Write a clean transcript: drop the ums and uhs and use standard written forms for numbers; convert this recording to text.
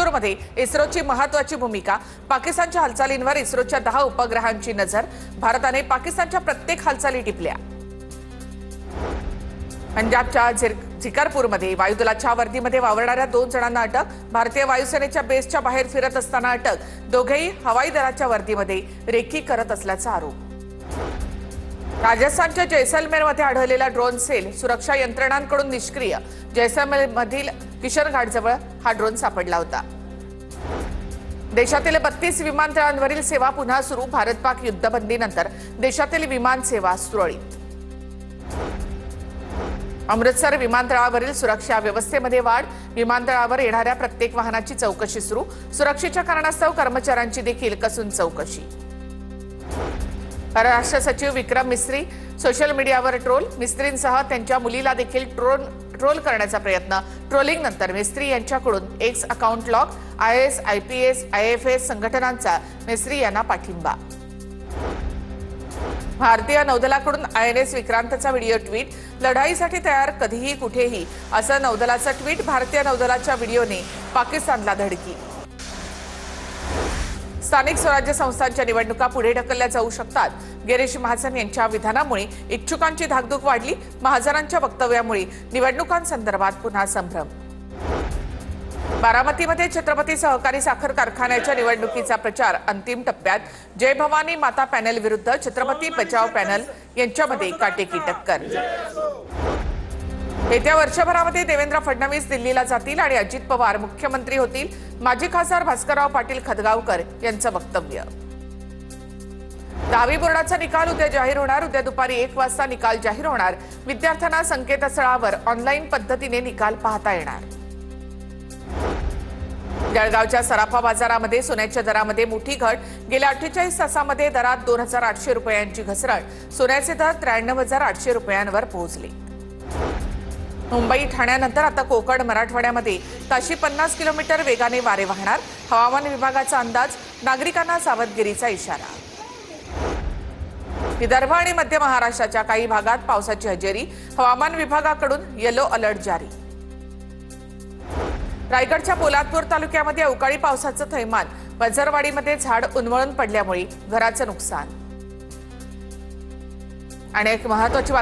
लातूरमध्ये इस्रोची महत्त्वाची भूमिका, पाकिस्तानच्या हालचालींवर इस्रोच्या 10 उपग्रहांची नजर, भारताने पाकिस्तानच्या प्रत्येक हालचाली टिपल्या। पंजाबच्या झिकरपूरमध्ये वायुदलाच्या वर्दीमध्ये वावरणाऱ्या 2 जणांना अटक, भारतीय वायुसेनेच्या बेसच्या बाहेर फिरत असताना अटक, दोघेही हवाई दलाच्या वर्दीमध्ये रेकी करत असल्याचा आरोप। राजस्थानच्या जैसलमेरमध्ये आढळलेला ड्रोन सेल सुरक्षा यंत्रणांकडून निष्क्रिय, जैसलमेरमधील किशनघाटजवळ हा ड्रोन सापडला होता। देशातील 32 विमानतळांवरील सेवा पुन्हा सुरू, भारत-पाक युद्धबंदीनंतर देशातील विमान सेवा सुरळीत। अमृतसर विमानतळावरील सुरक्षा व्यवस्थेमध्ये वाढ, विमानतळावर येणाऱ्या प्रत्येक वाहनाची चौकशी सुरू, सुरक्षेच्या कारणास्तव कर्मचाऱ्यांची देखील कसून चौकशी। परराष्ट्र सचिव विक्रम मिस्त्री सोशल मीडियावर ट्रोल, मिस्त्रींसह त्यांच्या मुलीला देखील ट्रोल करण्याचा प्रयत्न, ट्रोलिंग नंतर मिस्त्री यांच्याकडून x account lock, IAS, IPS, IFS संघटनांचा मिस्त्री यांना पाठिंबा। भारतीय नौदलाकडून INS विक्रांतचा व्हिडिओ ट्विट, लढाईसाठी तयार कधीही कुठेही असं नौदलाचं ट्विट, भारतीय नौदलाच्या व्हिडिओने पाकिस्तानला धडकी। स्थानिक स्वराज्य संस्थांच्या निवडणुका पुढे ढकलल्या जाऊ शकतात, गिरीश महाजन यांच्या विधानामुळे इच्छुकांची धाकधूक वाढली, महाजनांच्या वक्तव्यामुळे निवडणुकांसंदर्भात पुन्हा संभ्रम। बारामतीमध्ये छत्रपती सहकारी साखर कारखान्याच्या निवडणुकीचा प्रचार अंतिम टप्प्यात, जय भवानी माता पॅनल विरुद्ध छत्रपती बचाव पॅनल यांच्यामध्ये काटेकी टक्कर। येत्या वर्षभरामध्ये देवेंद्र फडणवीस दिल्लीला जातील आणि अजित पवार मुख्यमंत्री होतील, माजी खासदार भास्करराव पाटील खदगावकर यांचं वक्तव्य। 10वी बोर्डाचा निकाल उद्या जाहीर होणार, उद्या दुपारी 1 वाजता निकाल जाहीर होणार, विद्यार्थ्यांना संकेतस्थळावर ऑनलाईन पद्धतीने निकाल पाहता येणार। जळगावच्या सराफा बाजारामध्ये सोन्याच्या दरामध्ये मोठी घट, गेल्या 48 तासामध्ये दरात 2800 रुपयांची घसरण, सोन्याचे दर 93,800 रुपयांवर पोहोचले। मुंबई ठाण्यानंतर आता कोकण मराठवाड्यामध्ये ताशी 50 किलोमीटर वेगाने वारे वाहणार, हवामान विभागाचा अंदाज, नागरिकांना सावधगिरीचा इशारा। विदर्भ आणि मध्य महाराष्ट्राच्या काही भागात पावसाची हजेरी, हवामान विभागाकडून येलो अलर्ट जारी। रायगडच्या पोलादपूर तालुक्यामध्ये अवकाळी पावसाचं थैमान, वजरवाडीमध्ये झाड उन्मळून पडल्यामुळे घराचं नुकसान। आणि एक महत्त्वाची